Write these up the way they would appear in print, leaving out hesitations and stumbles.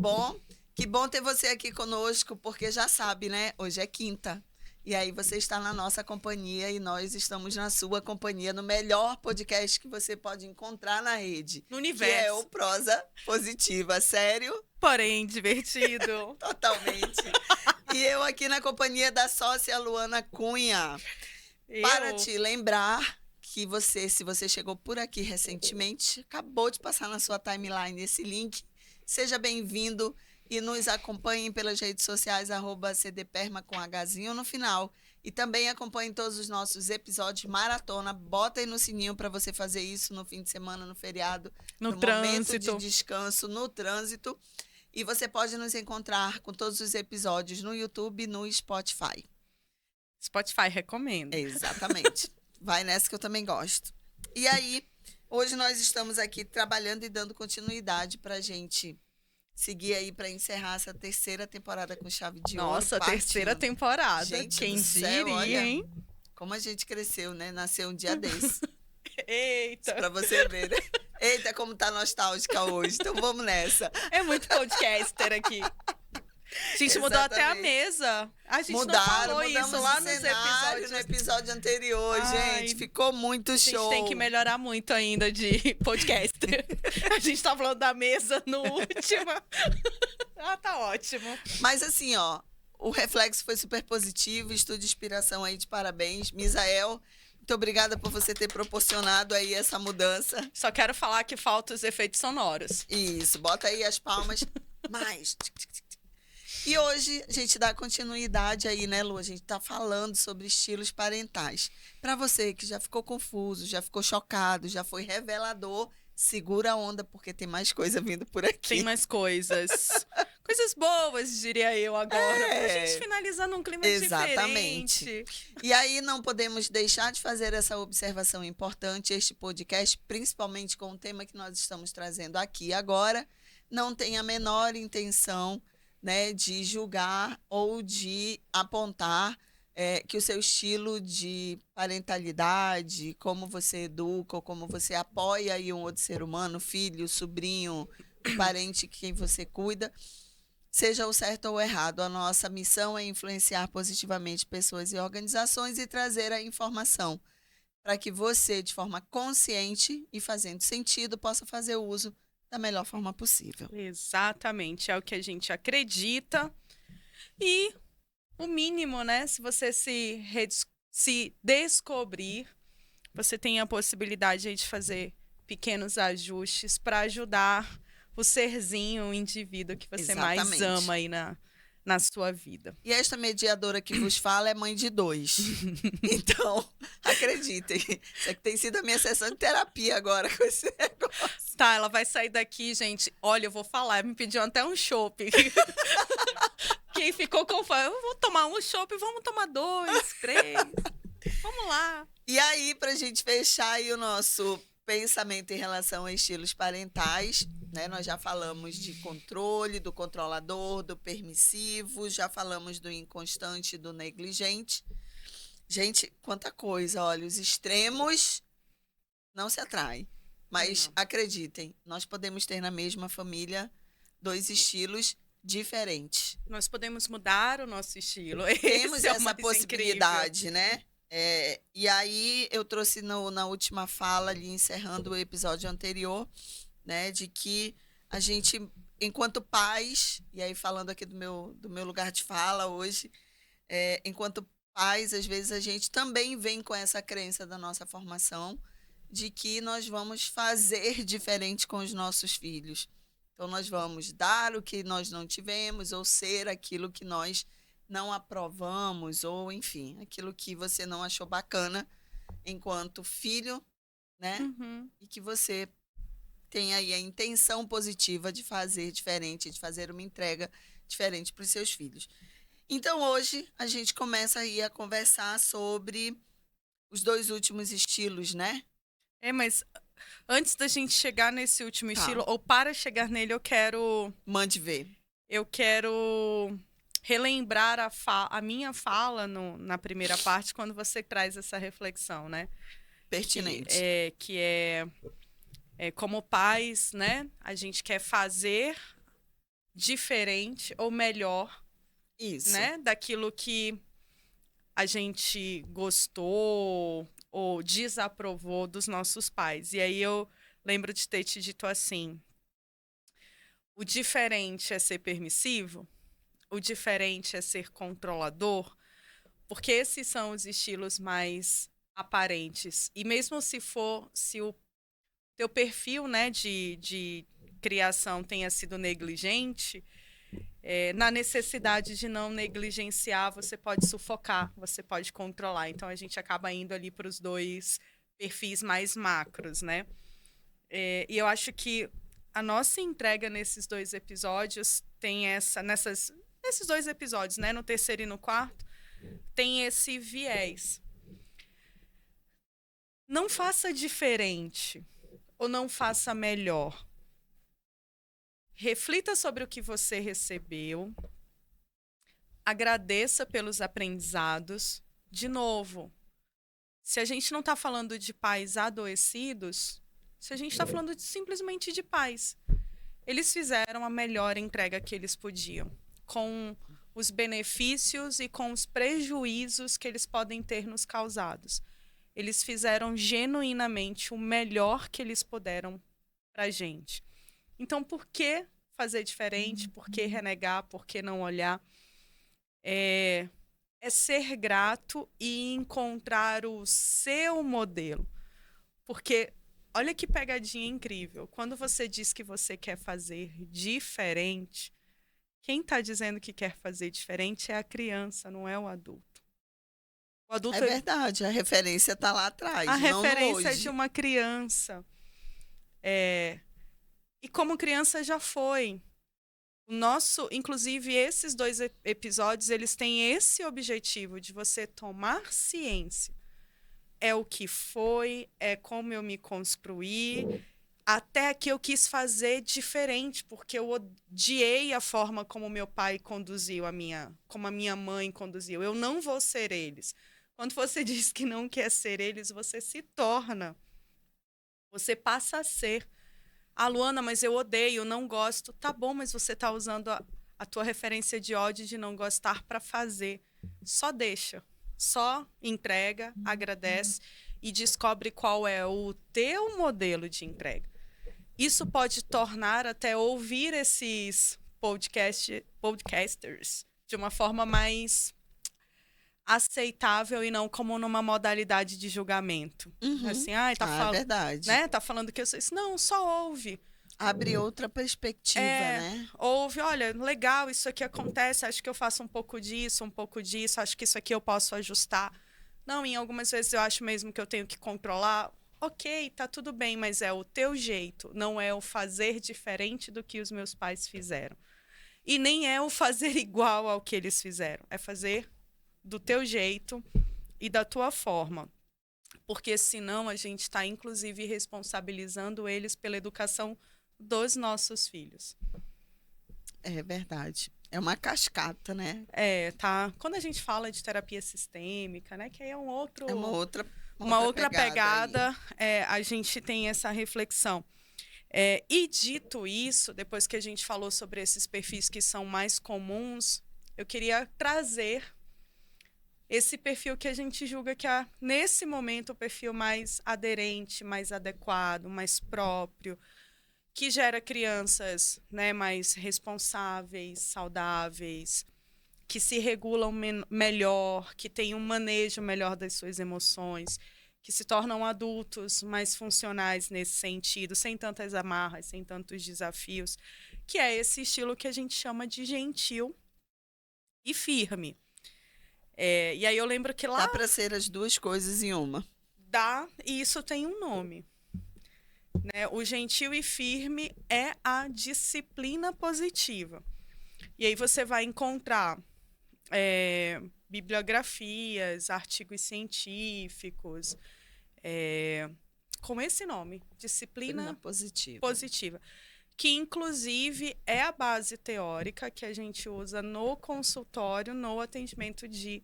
bom. Que bom ter você aqui conosco, porque já sabe, né? Hoje é quinta. E aí você está na nossa companhia e nós estamos na sua companhia, no melhor podcast que você pode encontrar na rede. No Que é universo. o Prosa Positiva. Sério? Porém, divertido. Totalmente. E eu aqui na companhia da sócia Luana Cunha. Para te lembrar que você, se você chegou por aqui recentemente, acabou de passar na sua timeline esse link, seja bem-vindo e nos acompanhem pelas redes sociais, @cdperma com Hzinho no final. E também acompanhem todos os nossos episódios maratona. Bota aí no sininho para você fazer isso no fim de semana, no feriado, no momento de trânsito. descanso, no trânsito. E você pode nos encontrar com todos os episódios no YouTube e no Spotify. Spotify recomendo. Exatamente. Vai nessa que eu também gosto. E aí, hoje nós estamos aqui trabalhando e dando continuidade pra gente seguir aí para encerrar essa terceira temporada com chave de ouro. Nossa, terceira temporada. Gente Quem do céu, diria, olha, hein? como a gente cresceu, né? Nasceu um dia desse. Eita. Pra você ver, né? Eita, como tá nostálgica hoje. Então vamos nessa. É muito podcaster aqui. A gente mudou até a mesa. A gente não falou isso lá nos episódios. No episódio anterior, gente. Ficou muito show. A gente tem que melhorar muito ainda de podcaster. A gente tá falando da mesa no último. Tá ótimo. Mas assim, ó, o reflexo foi super positivo. Estúdio de Inspiração aí de parabéns. Misael, muito obrigada por você ter proporcionado aí essa mudança. Só quero falar que faltam os efeitos sonoros. Isso, bota aí as palmas. Mais. E hoje a gente dá continuidade aí, né, Lu? A gente tá falando sobre estilos parentais. Para você que já ficou confuso, já ficou chocado, já foi revelador, segura a onda, porque tem mais coisa vindo por aqui. Tem mais coisas. Coisas boas, diria eu agora. Pra gente finalizar num clima diferente. E aí não podemos deixar de fazer essa observação importante. Este podcast, principalmente com o tema que nós estamos trazendo aqui agora, não tem a menor intenção, né, de julgar ou de apontar que o seu estilo de parentalidade, como você educa ou como você apoia aí um outro ser humano, filho, sobrinho, parente que quem você cuida, seja o certo ou o errado. A nossa missão é influenciar positivamente pessoas e organizações e trazer a informação para que você, de forma consciente e fazendo sentido, possa fazer o uso da melhor forma possível. Exatamente, é o que a gente acredita. E o mínimo, né? Se você se descobrir, você tem a possibilidade aí de fazer pequenos ajustes para ajudar o serzinho, o indivíduo que você mais ama aí na sua vida. E esta mediadora que vos fala é mãe de 2. Então, acreditem. Isso aqui tem sido a minha sessão de terapia agora com esse negócio. Tá, ela vai sair daqui, gente. Olha, eu vou falar, me pediu até um chopp. Quem ficou com fome, eu vou tomar um chopp, vamos tomar 2, 3. Vamos lá. E aí, pra gente fechar aí o nosso pensamento em relação a estilos parentais, né? Nós já falamos de controle, do controlador, do permissivo, já falamos do inconstante, do negligente. Gente, quanta coisa, olha, os extremos não se atraem. Mas acreditem, nós podemos ter na mesma família 2 estilos diferentes. Nós podemos mudar o nosso estilo. Temos Esse essa possibilidade, né? E aí eu trouxe na última fala ali, encerrando o episódio anterior, né, de que a gente, enquanto pais, e aí falando aqui do meu lugar de fala hoje, enquanto pais, às vezes a gente também vem com essa crença da nossa formação de que nós vamos fazer diferente com os nossos filhos. Então, nós vamos dar o que nós não tivemos ou ser aquilo que nós não aprovamos ou, enfim, aquilo que você não achou bacana enquanto filho, né? Uhum. E que você tem aí a intenção positiva de fazer diferente, de fazer uma entrega diferente para os seus filhos. Então, hoje, a gente começa aí a conversar sobre os 2 últimos estilos, né? Mas antes da gente chegar nesse último estilo, ou para chegar nele, eu quero... Mande ver. Eu quero relembrar a minha fala na primeira parte, quando você traz essa reflexão, né? Pertinente. Que é como pais, né? A gente quer fazer diferente ou melhor, Isso. né, daquilo que a gente gostou ou desaprovou dos nossos pais. E aí eu lembro de ter te dito assim: o diferente é ser permissivo, o diferente é ser controlador, porque esses são os estilos mais aparentes. E mesmo se o teu perfil, né, de criação tenha sido negligente, na necessidade de não negligenciar, você pode sufocar, você pode controlar. Então, a gente acaba indo ali para os dois perfis mais macros, né? E eu acho que a nossa entrega nesses 2 episódios tem nesses 2 episódios, né? No terceiro e no quarto, tem esse viés. Não faça diferente ou não faça melhor. Reflita sobre o que você recebeu. Agradeça pelos aprendizados. De novo, se a gente não está falando de pais adoecidos, se a gente está falando simplesmente de pais, eles fizeram a melhor entrega que eles podiam, com os benefícios e com os prejuízos que eles podem ter nos causados. Eles fizeram genuinamente o melhor que eles puderam para a gente. Então, por que fazer diferente? Por que renegar? Por que não olhar? É ser grato e encontrar o seu modelo. Porque, olha que pegadinha incrível. Quando você diz que você quer fazer diferente, quem está dizendo que quer fazer diferente é a criança, não é o adulto. O adulto, É verdade, a referência está lá atrás, a não no referência é hoje. de uma criança. E como criança já foi. Inclusive, esses 2 episódios, eles têm esse objetivo de você tomar ciência. É o que foi, é como eu me construí, até que eu quis fazer diferente, porque eu odiei a forma como meu pai conduziu como a minha mãe conduziu. Eu não vou ser eles. Quando você diz que não quer ser eles, você se torna. Você passa a ser. Ah, Luana, mas eu odeio, não gosto. Tá bom, mas você está usando a tua referência de ódio de não gostar para fazer. Só deixa. Só entrega, agradece e descobre qual é o teu modelo de entrega. Isso pode tornar até ouvir esses podcasters de uma forma mais aceitável e não como numa modalidade de julgamento. Assim, É verdade. né? Tá falando que eu sou isso. Não, só ouve. Abre outra perspectiva, né? Ouve, olha, legal, isso aqui acontece, acho que eu faço um pouco disso, acho que isso aqui eu posso ajustar. Não, em algumas vezes eu acho mesmo que eu tenho que controlar. Ok, tá tudo bem, mas é o teu jeito, não é o fazer diferente do que os meus pais fizeram. E nem é o fazer igual ao que eles fizeram, é fazer do teu jeito e da tua forma. Porque senão a gente está, inclusive, responsabilizando eles pela educação dos nossos filhos. É verdade. É uma cascata, né? Tá. Quando a gente fala de terapia sistêmica, né, que aí é uma outra pegada, a gente tem essa reflexão. E dito isso, depois que a gente falou sobre esses perfis que são mais comuns, eu queria trazer esse perfil que a gente julga que é, nesse momento, o perfil mais aderente, mais adequado, mais próprio, que gera crianças, né, mais responsáveis, saudáveis, que se regulam melhor, que têm um manejo melhor das suas emoções, que se tornam adultos mais funcionais nesse sentido, sem tantas amarras, sem tantos desafios, que é esse estilo que a gente chama de gentil e firme. E aí eu lembro que lá... Dá para ser as duas coisas em uma. Dá, e isso tem um nome. Né? O gentil e firme é a disciplina positiva. E aí você vai encontrar bibliografias, artigos científicos, com esse nome, disciplina positiva. Que, inclusive, é a base teórica que a gente usa no consultório, no atendimento de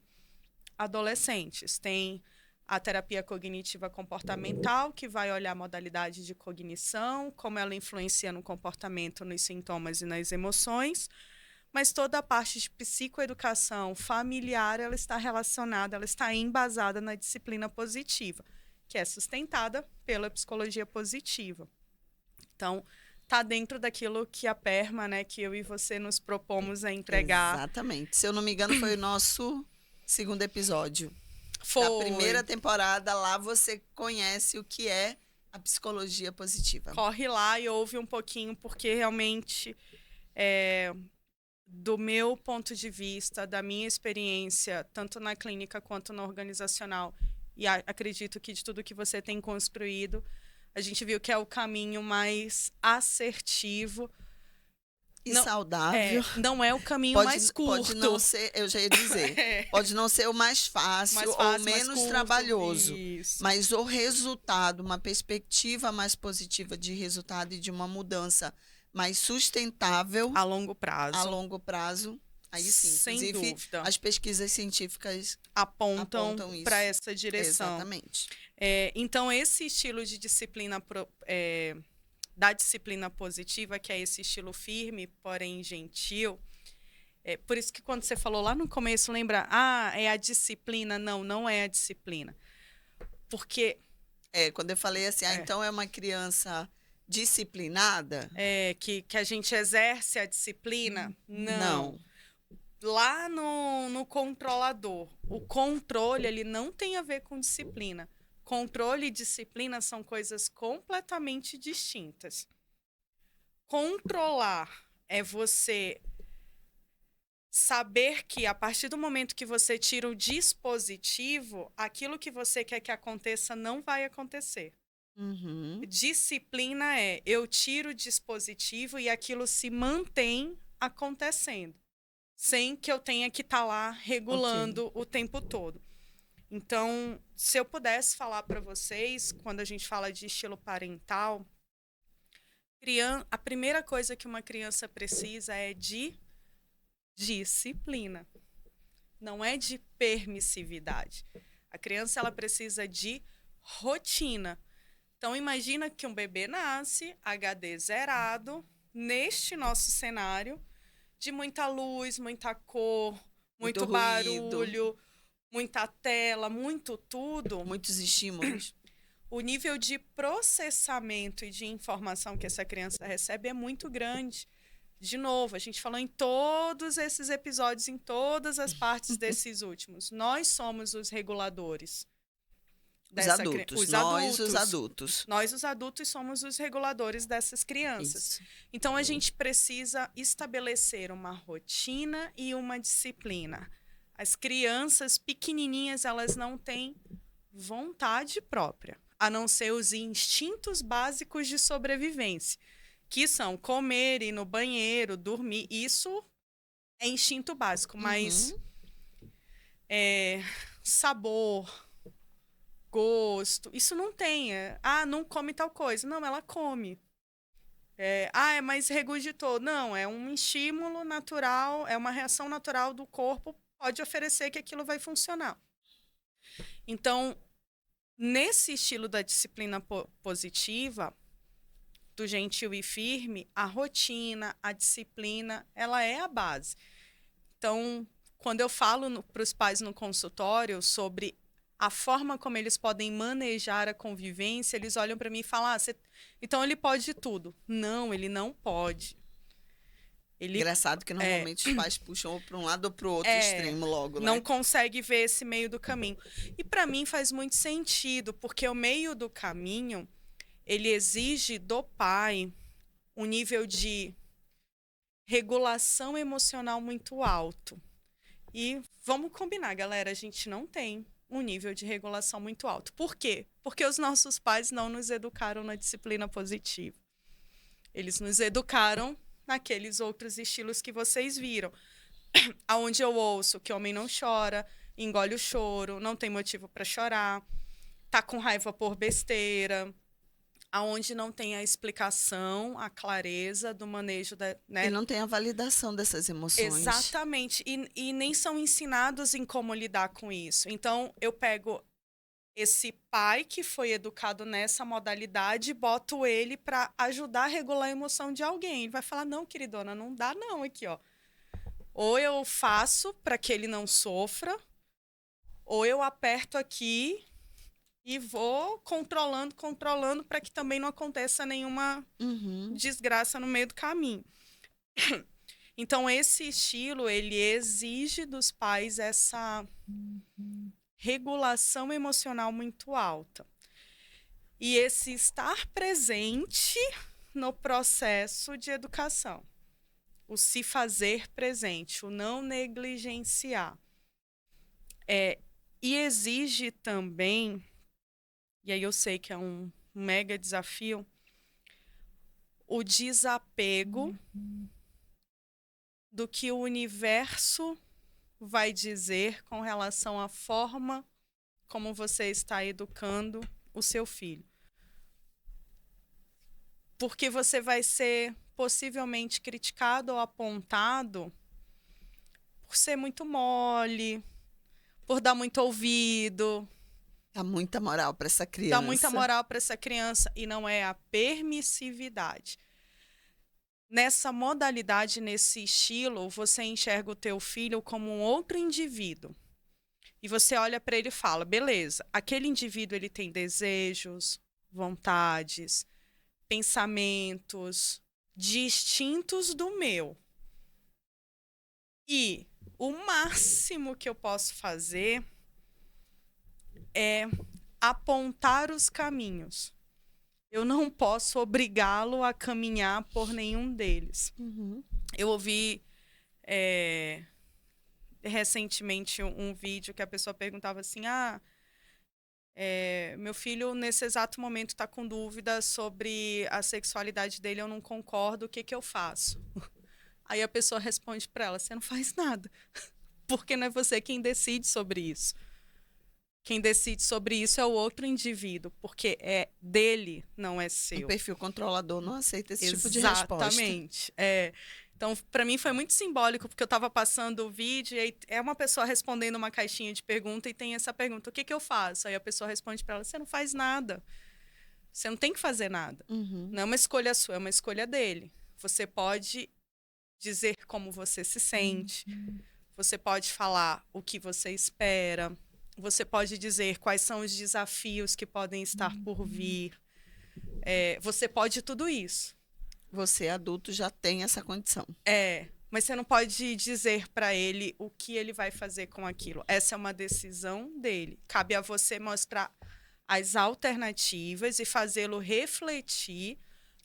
adolescentes. Tem a terapia cognitiva comportamental, que vai olhar a modalidade de cognição, como ela influencia no comportamento, nos sintomas e nas emoções. Mas toda a parte de psicoeducação familiar, ela está relacionada, ela está embasada na disciplina positiva, que é sustentada pela psicologia positiva. Então, está dentro daquilo que a PERMA, né, que eu e você nos propomos a entregar. Exatamente. Se eu não me engano, foi o nosso segundo episódio. Foi. Da primeira temporada, lá você conhece o que é a psicologia positiva. Corre lá e ouve um pouquinho, porque realmente, do meu ponto de vista, da minha experiência, tanto na clínica quanto na organizacional, e acredito que de tudo que você tem construído, a gente viu que é o caminho mais assertivo e saudável. Não é o caminho mais curto. Pode não ser, eu já ia dizer, pode não ser o mais fácil ou menos curto, trabalhoso. Isso. Mas o resultado, uma perspectiva mais positiva de resultado e de uma mudança mais sustentável. A longo prazo. A longo prazo. Aí sim, sem inclusive, dúvida. As pesquisas científicas apontam para essa direção. Exatamente. Então, esse estilo de disciplina da disciplina positiva, que é esse estilo firme, porém gentil, por isso que quando você falou lá no começo, lembra, é a disciplina. Não, não é a disciplina. Porque... quando eu falei assim, então é uma criança disciplinada? Que a gente exerce a disciplina? Não. Lá no controlador, o controle, ele não tem a ver com disciplina. Controle e disciplina são coisas completamente distintas. Controlar é você saber que, a partir do momento que você tira o dispositivo, aquilo que você quer que aconteça não vai acontecer. Uhum. Disciplina eu tiro o dispositivo e aquilo se mantém acontecendo, sem que eu tenha que estar lá regulando o tempo todo. Então, se eu pudesse falar para vocês, quando a gente fala de estilo parental, a primeira coisa que uma criança precisa é de disciplina. Não é de permissividade. A criança, ela precisa de rotina. Então, imagina que um bebê nasce, HD zerado, neste nosso cenário, de muita luz, muita cor, muito barulho, muita tela, muito tudo. Muitos estímulos. O nível de processamento e de informação que essa criança recebe é muito grande. De novo, a gente falou em todos esses episódios, em todas as partes desses últimos. Nós somos os reguladores. Os adultos. Nós, os adultos, somos os reguladores dessas crianças. Isso. Então, a gente precisa estabelecer uma rotina e uma disciplina. As crianças pequenininhas, elas não têm vontade própria, a não ser os instintos básicos de sobrevivência, que são comer, ir no banheiro, dormir. Isso é instinto básico, mas sabor, gosto, isso não tem. Não come tal coisa. Não, ela come. Mas regurgitou. Não, é um estímulo natural, é uma reação natural do corpo, pode oferecer que aquilo vai funcionar. Então, nesse estilo da disciplina positiva, do gentil e firme, a rotina, a disciplina, ela é a base. Então, quando eu falo para os pais no consultório sobre a forma como eles podem manejar a convivência, eles olham para mim e falam, então ele pode tudo. Não, ele não pode. Engraçado que normalmente os pais puxam para um lado ou para o outro extremo logo, né? Não consegue ver esse meio do caminho. E para mim faz muito sentido, porque o meio do caminho, ele exige do pai um nível de regulação emocional muito alto. E vamos combinar, galera, a gente não tem um nível de regulação muito alto. Por quê? Porque os nossos pais não nos educaram na disciplina positiva. Eles nos educaram naqueles outros estilos que vocês viram. Aonde eu ouço que homem não chora, engole o choro, não tem motivo para chorar, tá com raiva por besteira. Aonde não tem a explicação, a clareza do manejo da... E não tem a validação dessas emoções. Exatamente. E nem são ensinados em como lidar com isso. Então, eu pego esse pai que foi educado nessa modalidade, boto ele para ajudar a regular a emoção de alguém. Ele vai falar, não, queridona, não dá não aqui, ó. Ou eu faço para que ele não sofra, ou eu aperto aqui e vou controlando para que também não aconteça nenhuma desgraça no meio do caminho. Então, esse estilo, ele exige dos pais essa regulação emocional muito alta. E esse estar presente no processo de educação. O se fazer presente, o não negligenciar. E exige também, e aí eu sei que é um mega desafio, o desapego do que o universo vai dizer com relação à forma como você está educando o seu filho. Porque você vai ser possivelmente criticado ou apontado por ser muito mole, por dar muito ouvido. Dá muita moral para essa criança. Dá muita moral para essa criança. E não é a permissividade. Nessa modalidade, nesse estilo, você enxerga o teu filho como um outro indivíduo. E você olha para ele e fala, beleza, aquele indivíduo ele tem desejos, vontades, pensamentos distintos do meu. E o máximo que eu posso fazer é apontar os caminhos. Eu não posso obrigá-lo a caminhar por nenhum deles. Eu ouvi recentemente um vídeo que a pessoa perguntava assim, meu filho nesse exato momento está com dúvida sobre a sexualidade dele, eu não concordo, o que que eu faço? Aí a pessoa responde para ela, você não faz nada, porque não é você quem decide sobre isso. Quem decide sobre isso é o outro indivíduo, porque é dele, não é seu. O perfil controlador não aceita esse tipo de resposta. Exatamente. Então, para mim foi muito simbólico, porque eu estava passando o vídeo e aí é uma pessoa respondendo uma caixinha de pergunta e tem essa pergunta, o que que eu faço? Aí a pessoa responde para ela, você não faz nada. Você não tem que fazer nada. Não é uma escolha sua, é uma escolha dele. Você pode dizer como você se sente, você pode falar o que você espera, você pode dizer quais são os desafios que podem estar por vir. Você pode tudo isso. Você, adulto, já tem essa condição. Mas você não pode dizer para ele o que ele vai fazer com aquilo. Essa é uma decisão dele. Cabe a você mostrar as alternativas e fazê-lo refletir,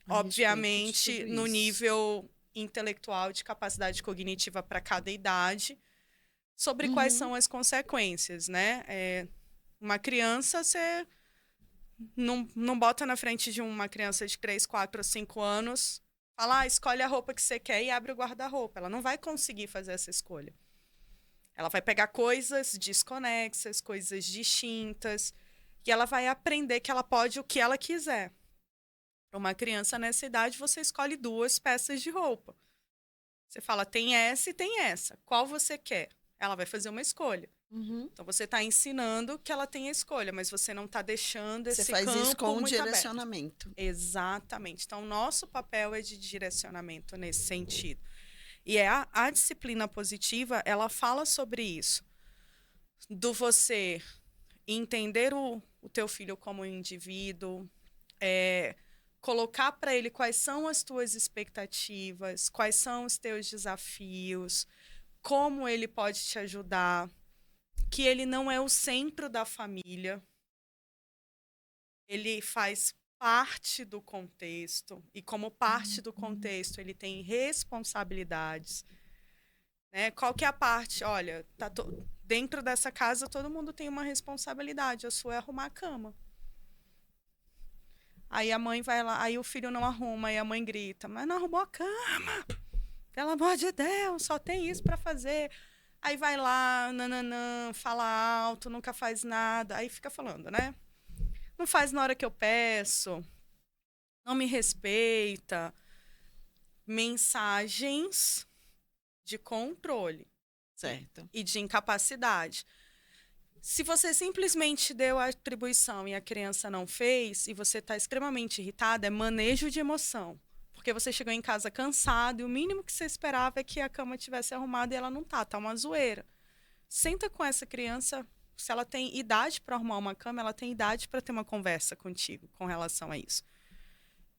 obviamente, no nível intelectual de capacidade cognitiva para cada idade, sobre quais são as consequências, né? Uma criança, você não bota na frente de uma criança de 3, 4, 5 anos, fala, escolhe a roupa que você quer e abre o guarda-roupa. Ela não vai conseguir fazer essa escolha. Ela vai pegar coisas desconexas, coisas distintas, e ela vai aprender que ela pode o que ela quiser. Para uma criança nessa idade, você escolhe 2 peças de roupa. Você fala, tem essa e tem essa. Qual você quer? Ela vai fazer uma escolha. Então, você está ensinando que ela tem a escolha, mas você não está deixando esse campo muito aberto. Você faz isso com um direcionamento. Exatamente. Então, nosso papel é de direcionamento nesse sentido. E a disciplina positiva, ela fala sobre isso. Do você entender o teu filho como um indivíduo, colocar para ele quais são as tuas expectativas, quais são os teus desafios, como ele pode te ajudar, que ele não é o centro da família, ele faz parte do contexto, e como parte do contexto ele tem responsabilidades, né? Qual que é a parte? Olha, dentro dessa casa todo mundo tem uma responsabilidade, a sua é arrumar a cama. Aí a mãe vai lá, aí o filho não arruma, aí a mãe grita, mas não arrumou a cama, pelo amor de Deus, só tem isso para fazer. Aí vai lá, nananã, fala alto, nunca faz nada. Aí fica falando, né? Não faz na hora que eu peço, não me respeita. Mensagens de controle. Certo. E de incapacidade. Se você simplesmente deu a atribuição e a criança não fez, e você está extremamente irritada, é manejo de emoção. Porque você chegou em casa cansado e o mínimo que você esperava é que a cama tivesse arrumada e ela não tá uma zoeira. Senta com essa criança, se ela tem idade para arrumar uma cama, ela tem idade para ter uma conversa contigo com relação a isso.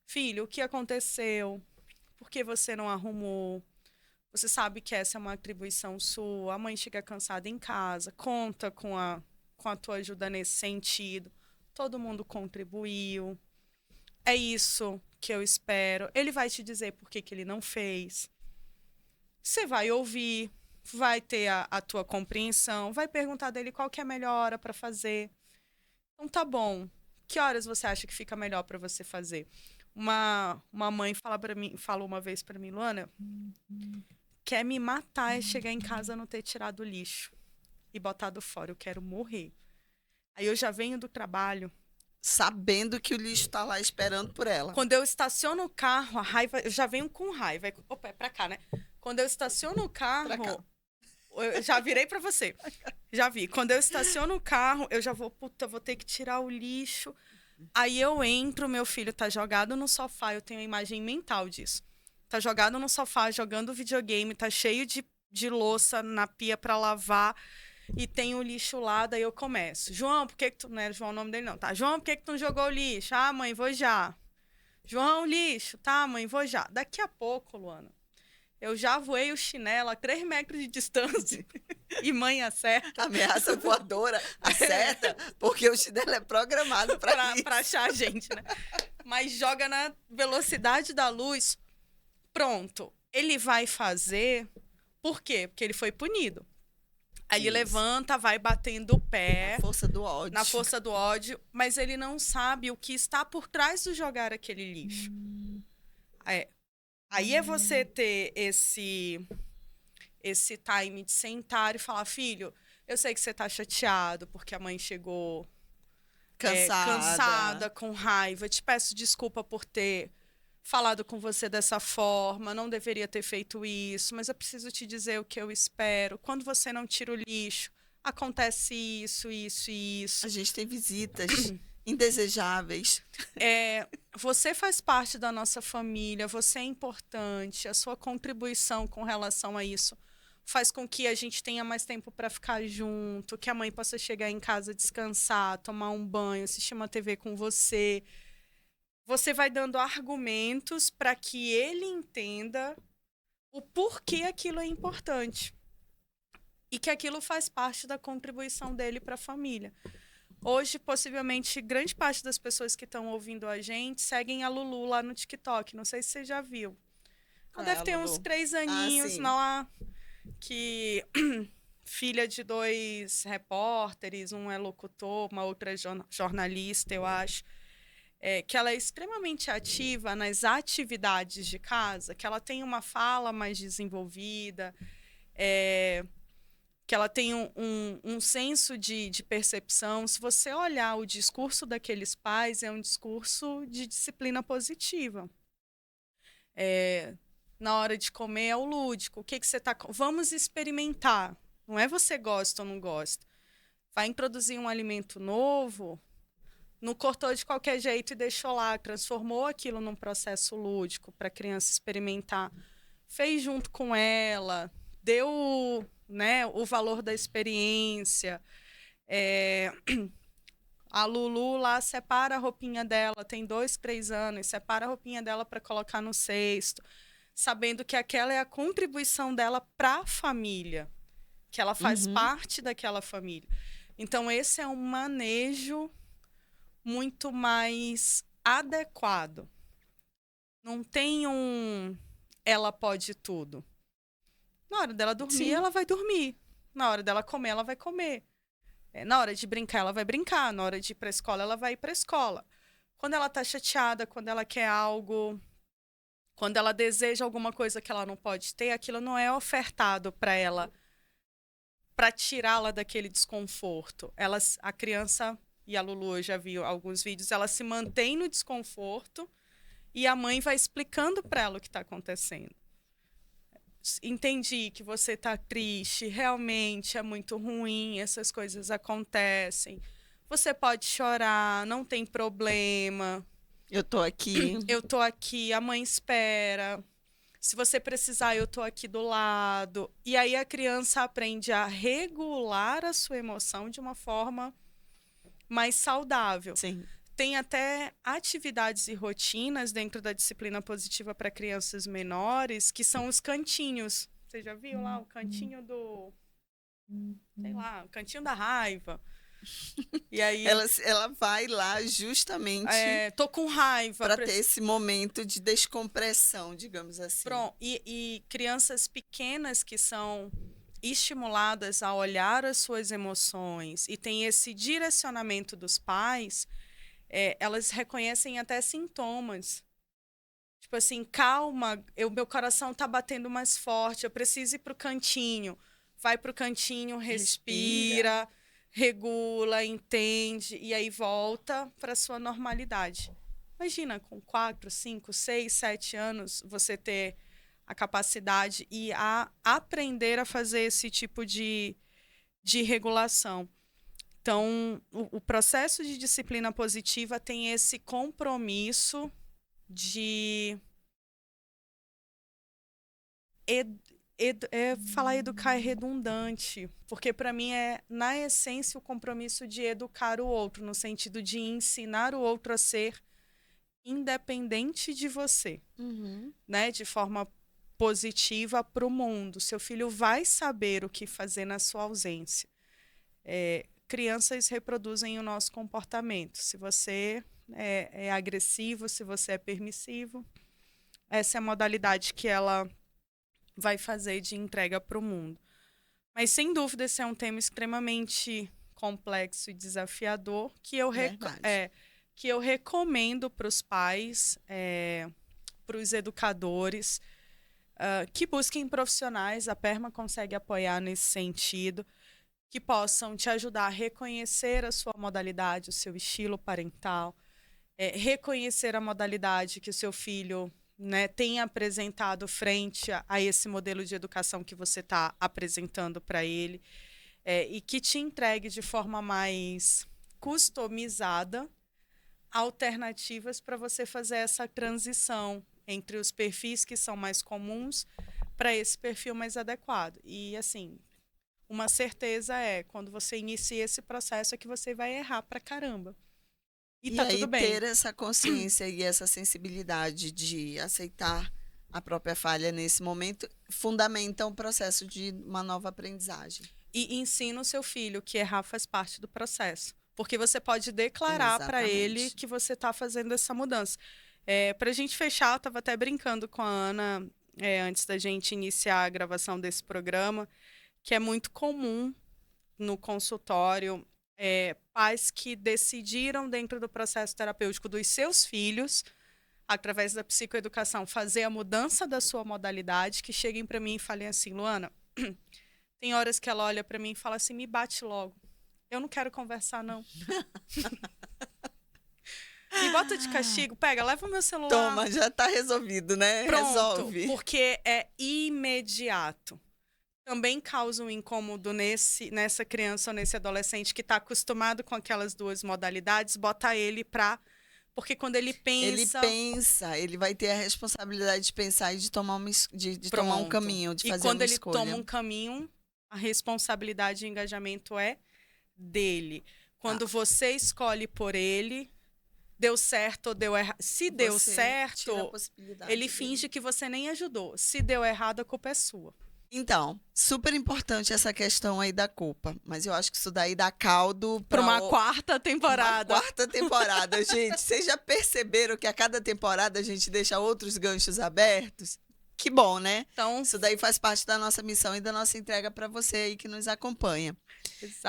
Filho, o que aconteceu? Por que você não arrumou? Você sabe que essa é uma atribuição sua, a mãe chega cansada em casa, conta com a tua ajuda nesse sentido. Todo mundo contribuiu. É isso que eu espero. Ele vai te dizer por que ele não fez. Você vai ouvir, vai ter a tua compreensão, vai perguntar dele qual que é a melhor hora para fazer. Então tá bom. Que horas você acha que fica melhor para você fazer? Uma mãe falou uma vez para mim, Luana, quer me matar é chegar em casa e não ter tirado o lixo e botado fora. Eu quero morrer. Aí eu já venho do trabalho sabendo que o lixo tá lá esperando por ela. Quando eu estaciono o carro, a raiva, eu já venho com raiva. Opa, é pra cá, né? Quando eu estaciono o carro, eu já virei pra você. Já vi. Quando eu estaciono o carro, eu já vou, puta, vou ter que tirar o lixo. Aí eu entro, meu filho tá jogado no sofá, eu tenho a imagem mental disso. Tá jogado no sofá, jogando videogame, tá cheio de louça na pia pra lavar. E tem o lixo lá, daí eu começo. João, por que tu... Não é João o nome dele, não, tá? João, por que tu não jogou o lixo? Ah, mãe, vou já. João, lixo. Tá, mãe, vou já. Daqui a pouco, Luana, eu já voei o chinelo a 3 metros de distância. E mãe acerta. Ameaça voadora, acerta, porque o chinelo é programado pra achar a gente, né? Mas joga na velocidade da luz. Pronto. Ele vai fazer... Por quê? Porque ele foi punido. Aí ele levanta, vai batendo o pé. Na força do ódio. Na força do ódio. Mas ele não sabe o que está por trás do jogar aquele lixo. Aí é você ter esse time de sentar e falar, filho, eu sei que você tá chateado porque a mãe chegou cansada, com raiva. Eu te peço desculpa por ter falado com você dessa forma, não deveria ter feito isso, mas eu preciso te dizer o que eu espero. Quando você não tira o lixo, acontece isso, isso e isso. A gente tem visitas indesejáveis. Você faz parte da nossa família, você é importante, a sua contribuição com relação a isso faz com que a gente tenha mais tempo para ficar junto, que a mãe possa chegar em casa, descansar, tomar um banho, assistir uma TV com você. Você vai dando argumentos para que ele entenda o porquê aquilo é importante. E que aquilo faz parte da contribuição dele para a família. Hoje, possivelmente, grande parte das pessoas que estão ouvindo a gente seguem a Lulu lá no TikTok. Não sei se você já viu. Ela deve ter uns 3 aninhos, que filha de 2 repórteres, um é locutor, uma outra é jornalista, eu acho. Que ela é extremamente ativa nas atividades de casa, que ela tem uma fala mais desenvolvida, que ela tem um senso de percepção. Se você olhar o discurso daqueles pais, é um discurso de disciplina positiva. Na hora de comer é o lúdico. O que você tá... Vamos experimentar. Não é você gosta ou não gosta. Vai introduzir um alimento novo... Não cortou de qualquer jeito e deixou lá, transformou aquilo num processo lúdico para a criança experimentar. Fez junto com ela, deu, né, o valor da experiência. A Lulu lá separa a roupinha dela, tem 2, 3 anos, separa a roupinha dela para colocar no cesto, sabendo que aquela é a contribuição dela para a família, que ela faz parte daquela família. Então, esse é um manejo muito mais adequado. Não tem ela pode tudo. Na hora dela dormir, ela vai dormir. Na hora dela comer, ela vai comer. Na hora de brincar, ela vai brincar. Na hora de ir para a escola, ela vai ir para a escola. Quando ela tá chateada, quando ela quer algo, quando ela deseja alguma coisa que ela não pode ter, aquilo não é ofertado para ela, para tirá-la daquele desconforto. A criança... E a Lulu, eu já vi alguns vídeos, ela se mantém no desconforto e a mãe vai explicando para ela o que está acontecendo. entendi que você tá triste, realmente é muito ruim, essas coisas acontecem. Você pode chorar, não tem problema. Eu tô aqui. Eu tô aqui, a mãe espera. Se você precisar, eu tô aqui do lado. E aí a criança aprende a regular a sua emoção de uma forma mais saudável. Sim. Tem até atividades e rotinas dentro da disciplina positiva para crianças menores, que são os cantinhos. Você já viu lá o cantinho do... sei lá, o cantinho da raiva. E aí... ela vai lá justamente tô com raiva. para ter esse momento de descompressão, digamos assim. Pronto. E crianças pequenas que são estimuladas a olhar as suas emoções e tem esse direcionamento dos pais, elas reconhecem até sintomas. Tipo assim, calma, meu coração tá batendo mais forte, eu preciso ir pro cantinho. Vai pro cantinho, respira, regula, entende, e aí volta para sua normalidade. Imagina, com 4, 5, 6, 7 anos, você ter a capacidade e a aprender a fazer esse tipo de regulação. Então, o processo de disciplina positiva tem esse compromisso de... falar educar é redundante, porque para mim na essência, o compromisso de educar o outro, no sentido de ensinar o outro a ser independente de você, né? De forma positiva para o mundo. Seu filho vai saber o que fazer na sua ausência. Crianças reproduzem o nosso comportamento. Se você é agressivo, se você é permissivo, essa é a modalidade que ela vai fazer de entrega para o mundo. Mas, sem dúvida, esse é um tema extremamente complexo e desafiador que eu recomendo para os pais, para os educadores, que busquem profissionais, a Perma consegue apoiar nesse sentido, que possam te ajudar a reconhecer a sua modalidade, o seu estilo parental, reconhecer a modalidade que o seu filho, né, tem apresentado frente a esse modelo de educação que você está apresentando para ele, e que te entregue de forma mais customizada alternativas para você fazer essa transição entre os perfis que são mais comuns para esse perfil mais adequado. E, assim, uma certeza quando você inicia esse processo, é que você vai errar pra caramba. E tá tudo bem. Ter essa consciência e essa sensibilidade de aceitar a própria falha nesse momento fundamenta o processo de uma nova aprendizagem. E ensina o seu filho que errar faz parte do processo. Porque você pode declarar para ele que você está fazendo essa mudança. Para a gente fechar, eu estava até brincando com a Ana antes da gente iniciar a gravação desse programa, que é muito comum no consultório, pais que decidiram, dentro do processo terapêutico dos seus filhos, através da psicoeducação, fazer a mudança da sua modalidade, que cheguem para mim e falem assim: Luana, tem horas que ela olha para mim e fala assim: me bate logo. Eu não quero conversar, não. Me bota de castigo, pega, leva o meu celular. Toma, já tá resolvido, né? Pronto, resolve. Porque é imediato. Também causa um incômodo nessa criança ou nesse adolescente que está acostumado com aquelas duas modalidades, bota ele para... Porque quando ele pensa... ele vai ter a responsabilidade de pensar e de tomar tomar um caminho, de fazer uma escolha. E quando ele toma um caminho, a responsabilidade e engajamento é dele. Quando você escolhe por ele, deu certo ou deu errado. Se deu certo, ele finge que você nem ajudou. Se deu errado, a culpa é sua. Então, super importante essa questão aí da culpa. Mas eu acho que isso daí dá caldo para uma quarta temporada. Uma quarta temporada, gente. Vocês já perceberam que a cada temporada a gente deixa outros ganchos abertos? Que bom, né? Então, isso daí faz parte da nossa missão e da nossa entrega para você aí que nos acompanha.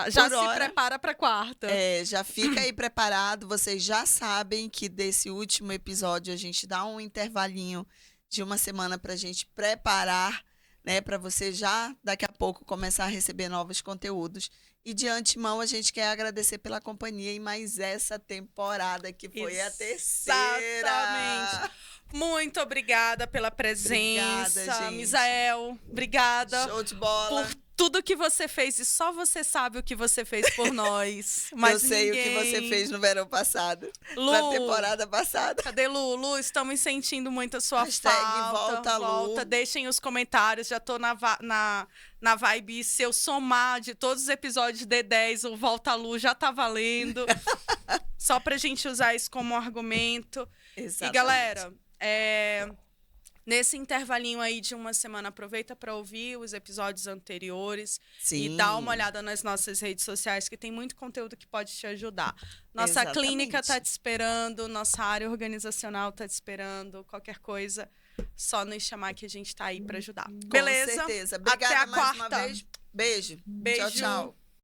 Já se prepara para a quarta. Já fica aí preparado. Vocês já sabem que desse último episódio a gente dá um intervalinho de uma semana para a gente preparar, né, para você já daqui a pouco começar a receber novos conteúdos. E de antemão a gente quer agradecer pela companhia em mais essa temporada, que foi a terceira. Exatamente. Muito obrigada pela presença, Obrigada, gente. Misael. Obrigada Show de bola. por tudo que você fez. E só você sabe o que você fez por nós. Mas eu sei ninguém. o que você fez no verão passado. Lu, Na temporada passada. cadê Lu? Lu, estamos sentindo muito a sua Hashtag falta. volta, Lu. Deixem os comentários. Já tô na vibe. Se eu somar de todos os episódios de 10, o Volta Lu já tá valendo. Só pra gente usar isso como argumento. Exatamente. E, galera, nesse intervalinho aí de uma semana, aproveita para ouvir os episódios anteriores. Sim. E dá uma olhada nas nossas redes sociais, que tem muito conteúdo que pode te ajudar. Nossa Exatamente. clínica tá te esperando, nossa área organizacional tá te esperando. Qualquer coisa, só nos chamar que a gente tá aí para ajudar. Beleza? Com certeza. Obrigada Até a mais quarta. uma vez. Beijo. Beijo. Tchau, tchau.